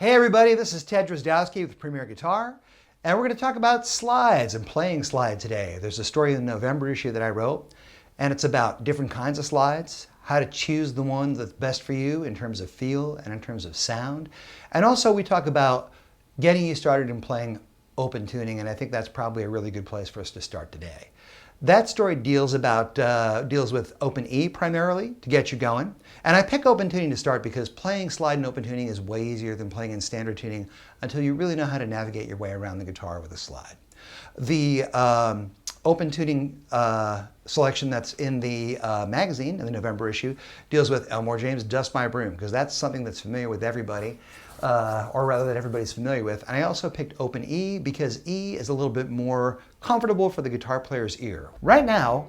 Hey everybody, this is Ted Drozdowski with Premier Guitar, and we're going to talk about slides and playing slide today. There's a story in the November issue that I wrote, and it's about different kinds of slides, how to choose the one that's best for you in terms of feel and in terms of sound. And also we talk about getting you started in playing open tuning, and I think that's probably a really good place for us to start today. That story deals with open E primarily to get you going. And I pick open tuning to start because playing slide in open tuning is way easier than playing in standard tuning until you really know how to navigate your way around the guitar with a slide. The open tuning selection that's in the magazine, in the November issue, deals with Elmore James' Dust My Broom, because that's something that's familiar with everybody, or rather that everybody's familiar with. And I also picked open E because E is a little bit more comfortable for the guitar player's ear. Right now,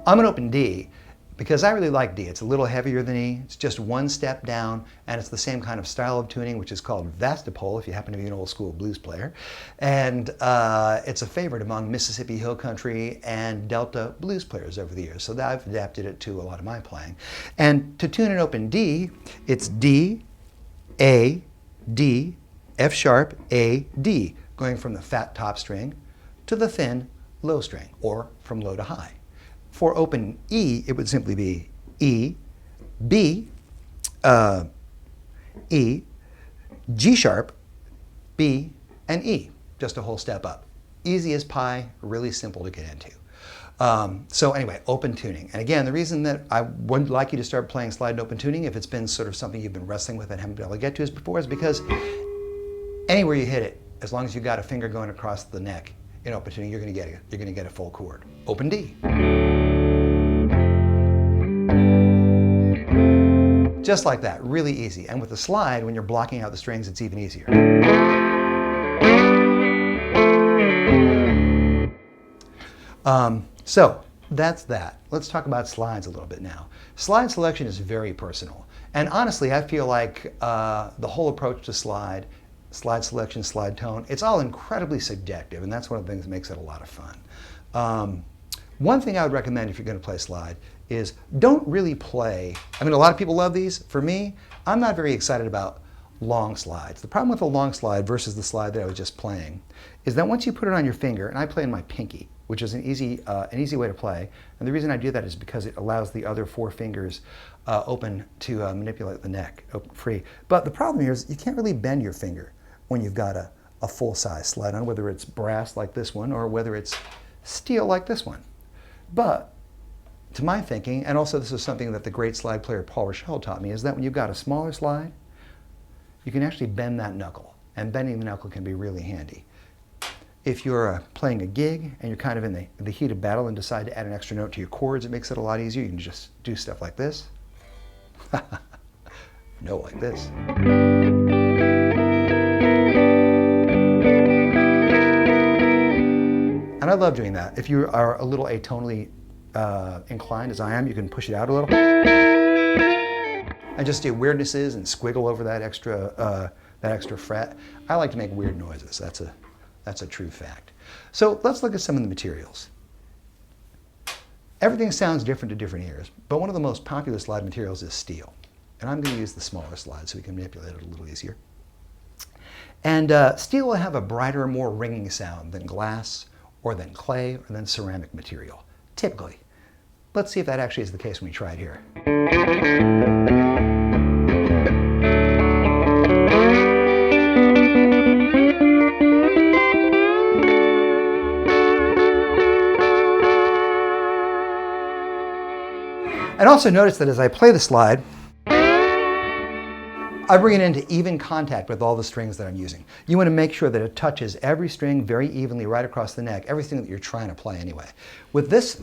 I'm an open D because I really like D. It's a little heavier than E. It's just one step down, and it's the same kind of style of tuning, which is called Vastapole, if you happen to be an old school blues player. And it's a favorite among Mississippi Hill Country and Delta blues players over the years. So I've adapted it to a lot of my playing. And to tune an open D, it's D, A, D, F sharp, A, D, going from the fat top string to the thin low string, or from low to high. For open E, it would simply be E, B, E, G sharp, B, and E. Just a whole step up. Easy as pie, really simple to get into. So anyway, open tuning. And again, the reason that I would like you to start playing slide and open tuning, if it's been sort of something you've been wrestling with and haven't been able to get to before, is because anywhere you hit it, as long as you've got a finger going across the neck in open tuning, you're going to get a full chord. Open D. Just like that, really easy. And with the slide, when you're blocking out the strings, it's even easier. So that's that. Let's talk about slides a little bit now. Slide selection is very personal. And honestly, I feel like the whole approach to slide selection, slide tone, it's all incredibly subjective, and that's one of the things that makes it a lot of fun. One thing I would recommend if you're going to play slide is don't really play. I mean, a lot of people love these. For me, I'm not very excited about long slides. The problem with a long slide versus the slide that I was just playing is that once you put it on your finger, and I play in my pinky, which is an easy way to play, and the reason I do that is because it allows the other four fingers open to manipulate the neck, open free. But the problem here is you can't really bend your finger when you've got a full-size slide on, whether it's brass like this one or whether it's steel like this one. But to my thinking, and also this is something that the great slide player Paul Rochelle taught me, is that when you've got a smaller slide, you can actually bend that knuckle, and bending the knuckle can be really handy. If you're playing a gig and you're kind of in the heat of battle and decide to add an extra note to your chords, it makes it a lot easier. You can just do stuff like this. No, like this. And I love doing that. If you are a little atonally inclined, as I am, you can push it out a little. And just do weirdnesses and squiggle over that extra fret. I like to make weird noises. That's a true fact. So let's look at some of the materials. Everything sounds different to different ears, but one of the most popular slide materials is steel. And I'm going to use the smaller slide so we can manipulate it a little easier. And steel will have a brighter, more ringing sound than glass, or than clay, or than ceramic material, typically. Let's see if that actually is the case when we try it here. And also notice that as I play the slide, I bring it into even contact with all the strings that I'm using. You want to make sure that it touches every string very evenly right across the neck, everything that you're trying to play anyway. With this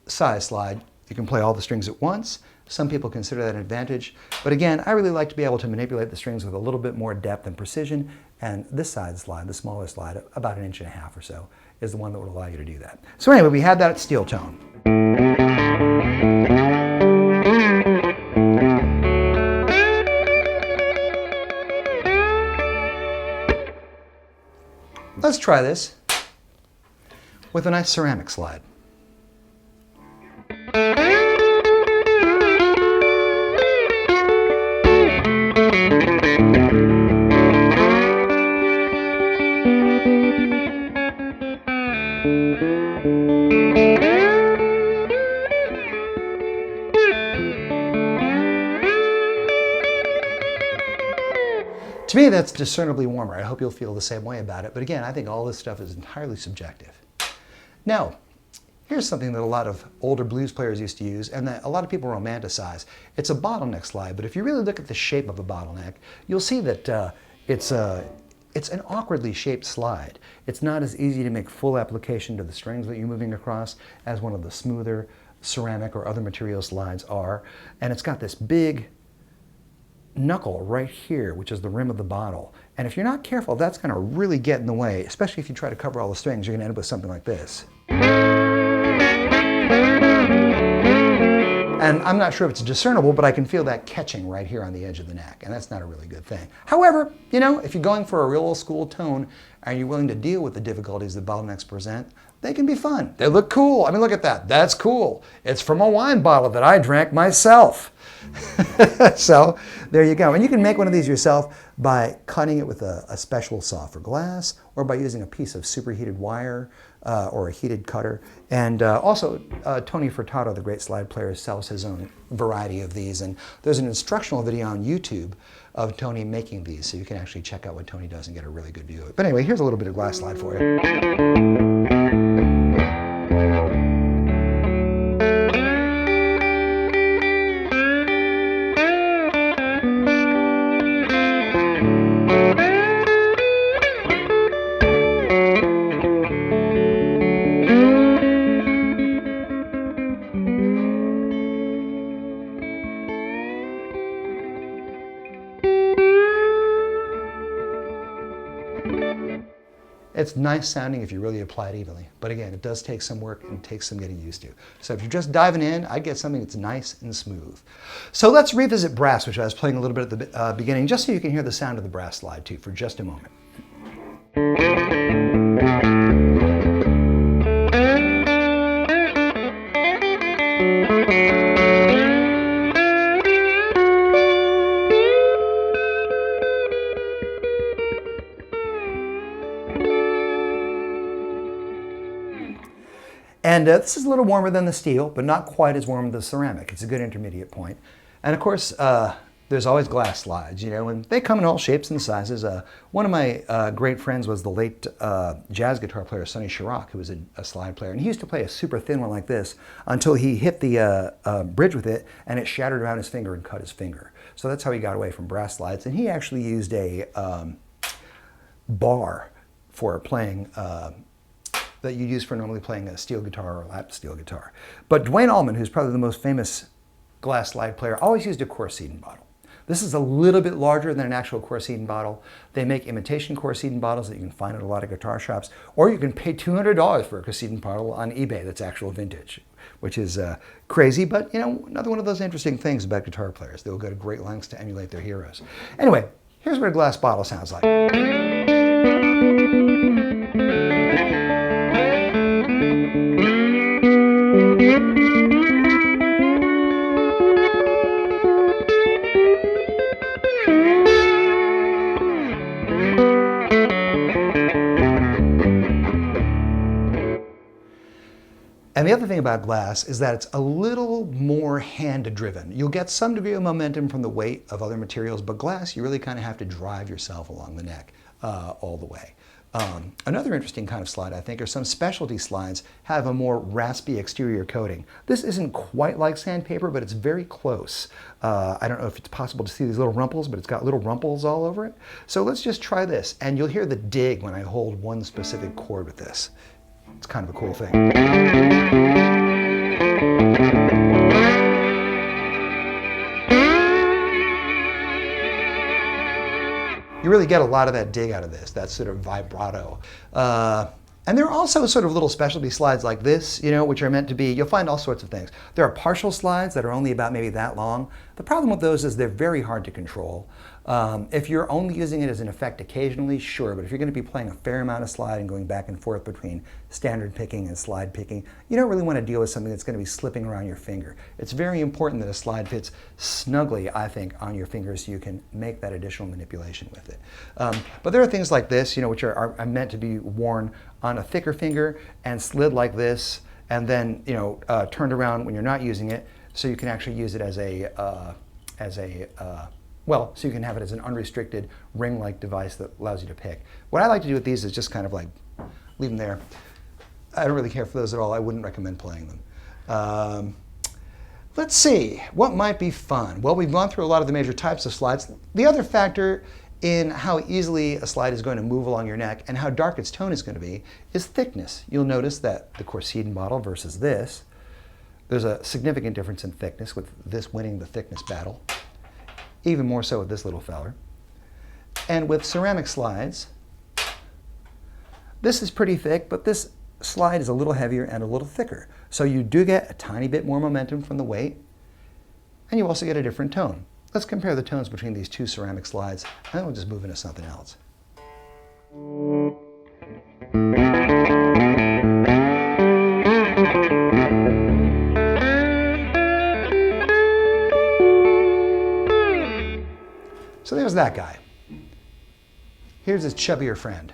size slide, you can play all the strings at once. Some people consider that an advantage. But again, I really like to be able to manipulate the strings with a little bit more depth and precision. And this size slide, the smaller slide, about 1.5 inches or so, is the one that would allow you to do that. So anyway, we had that steel tone. Let's try this with a nice ceramic slide. me, that's discernibly warmer. I hope you'll feel the same way about it. But again, I think all this stuff is entirely subjective. Now, here's something that a lot of older blues players used to use and that a lot of people romanticize. It's a bottleneck slide, but if you really look at the shape of a bottleneck, you'll see that it's an awkwardly shaped slide. It's not as easy to make full application to the strings that you're moving across as one of the smoother ceramic or other material slides are. And it's got this big knuckle right here, which is the rim of the bottle. And if you're not careful, that's going to really get in the way, especially if you try to cover all the strings. You're going to end up with something like this. And I'm not sure if it's discernible, but I can feel that catching right here on the edge of the neck, and that's not a really good thing. However, you know, if you're going for a real old school tone and you're willing to deal with the difficulties that bottlenecks present, they can be fun. They look cool. I mean, look at that. That's cool. It's from a wine bottle that I drank myself. So there you go. And you can make one of these yourself by cutting it with a special saw for glass, or by using a piece of superheated wire or a heated cutter. And also, Tony Furtado, the great slide player, sells his own variety of these. And there's an instructional video on YouTube of Tony making these, so you can actually check out what Tony does and get a really good view of it. But anyway, here's a little bit of glass slide for you. It's nice sounding if you really apply it evenly. But again, it does take some work and takes some getting used to. So if you're just diving in, I'd get something that's nice and smooth. So let's revisit brass, which I was playing a little bit at the beginning, just so you can hear the sound of the brass slide too for just a moment. And this is a little warmer than the steel, but not quite as warm as the ceramic. It's a good intermediate point. And of course, there's always glass slides, you know, and they come in all shapes and sizes. One of my great friends was the late jazz guitar player, Sonny Sharrock, who was a slide player. And he used to play a super thin one like this until he hit the bridge with it, and it shattered around his finger and cut his finger. So that's how he got away from brass slides. And he actually used a bar for playing that you use for normally playing a steel guitar or a lap steel guitar. But Duane Allman, who's probably the most famous glass slide player, always used a Corsedon bottle. This is a little bit larger than an actual Corsedon bottle. They make imitation Corsedon bottles that you can find at a lot of guitar shops, or you can pay $200 for a Corsedon bottle on eBay that's actual vintage, which is crazy, but you know, another one of those interesting things about guitar players. They'll go to great lengths to emulate their heroes. Anyway, here's what a glass bottle sounds like. And the other thing about glass is that it's a little more hand-driven. You'll get some degree of momentum from the weight of other materials, but glass, you really kind of have to drive yourself along the neck all the way. Another interesting kind of slide, I think, are some specialty slides have a more raspy exterior coating. This isn't quite like sandpaper, but it's very close. I don't know if it's possible to see these little rumples, but it's got little rumples all over it. So let's just try this, and you'll hear the dig when I hold one specific chord with this. It's kind of a cool thing. You really get a lot of that dig out of this, that sort of vibrato. And there are also sort of little specialty slides like this, you know, which are meant to be, you'll find all sorts of things. There are partial slides that are only about maybe that long. The problem with those is they're very hard to control. If you're only using it as an effect occasionally, sure, but if you're going to be playing a fair amount of slide and going back and forth between standard picking and slide picking, you don't really want to deal with something that's going to be slipping around your finger. It's very important that a slide fits snugly, I think, on your fingers so you can make that additional manipulation with it. But there are things like this, you know, which are meant to be worn on a thicker finger and slid like this, and then, you know, turned around when you're not using it, so you can actually use it as a Well, so you can have it as an unrestricted ring-like device that allows you to pick. What I like to do with these is just kind of like leave them there. I don't really care for those at all. I wouldn't recommend playing them. Let's see, what might be fun? Well, we've gone through a lot of the major types of slides. The other factor in how easily a slide is going to move along your neck and how dark its tone is going to be is thickness. You'll notice that the Corsican bottle versus this, there's a significant difference in thickness, with this winning the thickness battle. Even more so with this little feller. And with ceramic slides, this is pretty thick, but this slide is a little heavier and a little thicker. So you do get a tiny bit more momentum from the weight, and you also get a different tone. Let's compare the tones between these two ceramic slides, and then we'll just move into something else. So there's that guy. Here's his chubbier friend.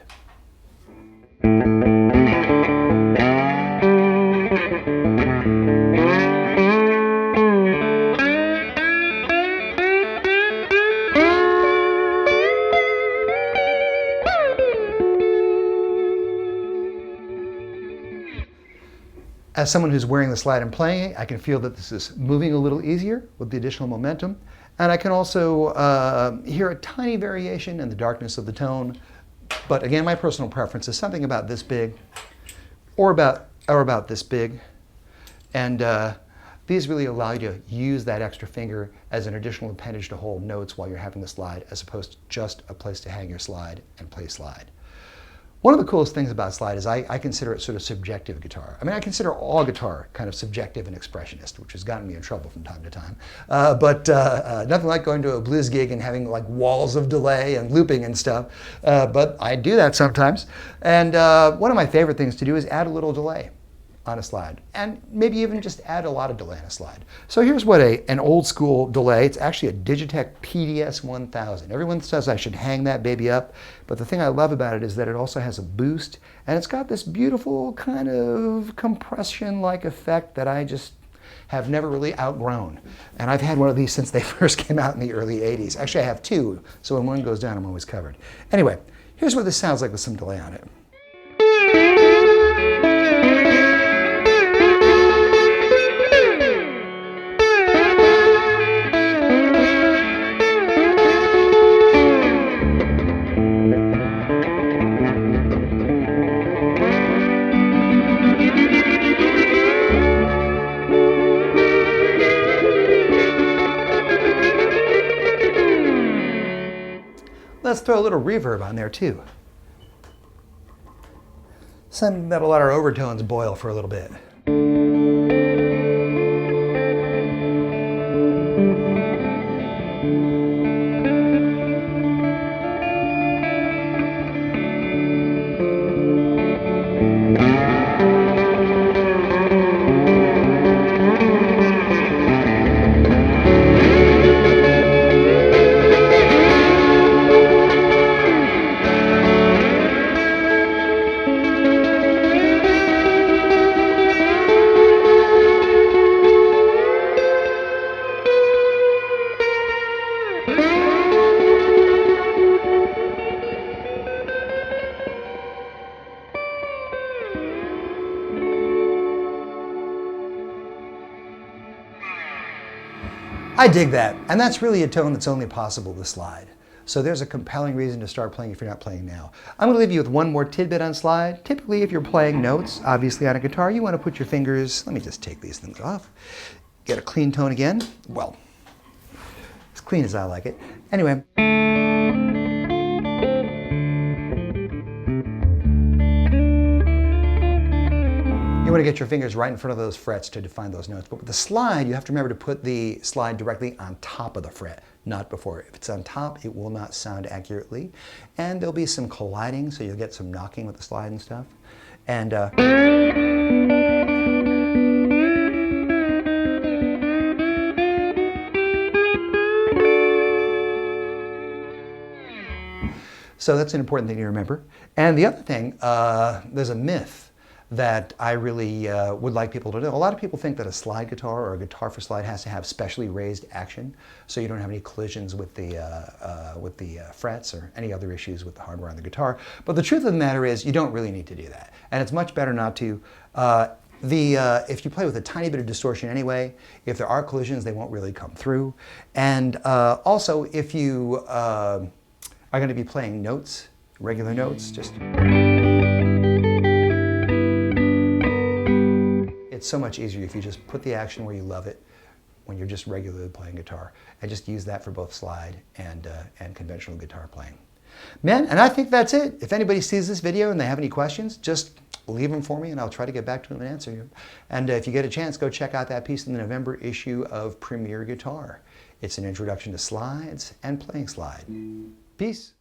As someone who's wearing the slide and playing it, I can feel that this is moving a little easier with the additional momentum. And I can also hear a tiny variation in the darkness of the tone. But again, my personal preference is something about this big or about this big. And these really allow you to use that extra finger as an additional appendage to hold notes while you're having the slide, as opposed to just a place to hang your slide and play slide. One of the coolest things about slide is I consider it sort of subjective guitar. I mean, I consider all guitar kind of subjective and expressionist, which has gotten me in trouble from time to time. But nothing like going to a blues gig and having like walls of delay and looping and stuff. But I do that sometimes. And one of my favorite things to do is add a little delay on a slide, and maybe even just add a lot of delay on a slide. So here's what an old school delay, it's actually a Digitech PDS 1000. Everyone says I should hang that baby up, but the thing I love about it is that it also has a boost, and it's got this beautiful kind of compression-like effect that I just have never really outgrown. And I've had one of these since they first came out in the early 80s. Actually, I have two, so when one goes down, I'm always covered. Anyway, here's what this sounds like with some delay on it. Let's throw a little reverb on there too. Something that'll let our overtones boil for a little bit. I dig that, and that's really a tone that's only possible with slide. So there's a compelling reason to start playing if you're not playing now. I'm going to leave you with one more tidbit on slide. Typically, if you're playing notes, obviously on a guitar, you want to put your fingers, let me just take these things off, get a clean tone again. Well, as clean as I like it. Anyway. You want to get your fingers right in front of those frets to define those notes. But with the slide, you have to remember to put the slide directly on top of the fret, not before. If it's on top, it will not sound accurately. And there'll be some colliding, so you'll get some knocking with the slide and stuff. And so that's an important thing to remember. And the other thing, there's a myth that I really would like people to know. A lot of people think that a slide guitar or a guitar for slide has to have specially raised action, so you don't have any collisions with the frets or any other issues with the hardware on the guitar. But the truth of the matter is, you don't really need to do that, and it's much better not to. If you play with a tiny bit of distortion anyway, if there are collisions, they won't really come through. And also, if you are going to be playing notes, regular notes, just... It's so much easier if you just put the action where you love it when you're just regularly playing guitar, and just use that for both slide and conventional guitar playing. Man, and I think that's it. If anybody sees this video and they have any questions, just leave them for me and I'll try to get back to them and answer you. And if you get a chance, go check out that piece in the November issue of Premier Guitar. It's an introduction to slides and playing slide. Peace.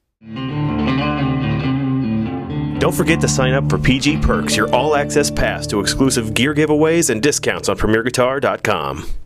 Don't forget to sign up for PG Perks, your all-access pass to exclusive gear giveaways and discounts on PremierGuitar.com.